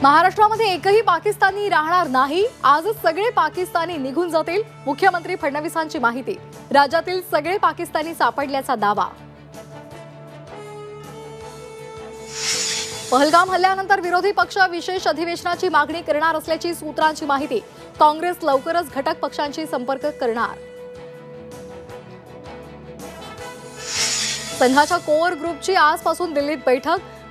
महाराष्ट्रामध्ये एकही पाकिस्तानी राहणार नाही। आजच सगळे पाकिस्तानी निघून जातील। मुख्यमंत्री फडणवीसांची माहिती। राज्यातील सगळे पाकिस्तानी सापडल्याचा दावा। पहलगाम हल्ल्यानंतर विरोधी पक्ष विशेष अधिवेशनाची मागणी करणार असल्याची सूत्रांची माहिती। काँग्रेस लवकरच घटक पक्षांशी संपर्क करणार। संघाच्या कोर ग्रुपची आजपासून दिल्लीत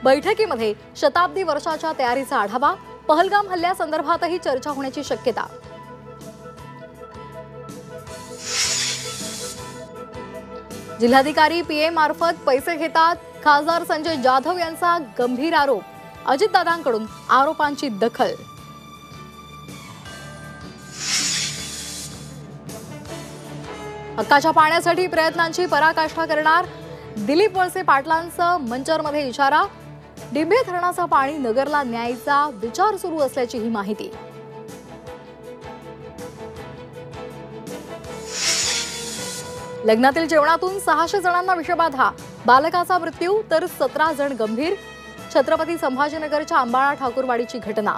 बैठकीमध्ये शताब्दी वर्षाच्या तयारीचा आढावा। पहलगाम हल्ल्यासंदर्भातही चर्चा होण्याची शक्यता। जिल्हाधिकारी पीए मार्फत पैसे घेतात। खासदार संजय जाधव यांचा गंभीर आरोप। अजितदादांकडून आरोपांची दखल। हक्काच्या पाण्यासाठी प्रयत्नांची पराकाष्ठा करणार। दिलीप वळसे पाटलांचा मंचरमध्ये इशारा। डिंभे धरणाचं पाणी नगरला न्यायचा विचार सुरू असल्याची ही माहिती। लग्नातील जेवणातून 600 जणांना विषबाधा। बालकाचा मृत्यू तर 17 जण गंभीर। छत्रपती संभाजीनगरच्या अंबाळा ठाकूरवाडीची घटना।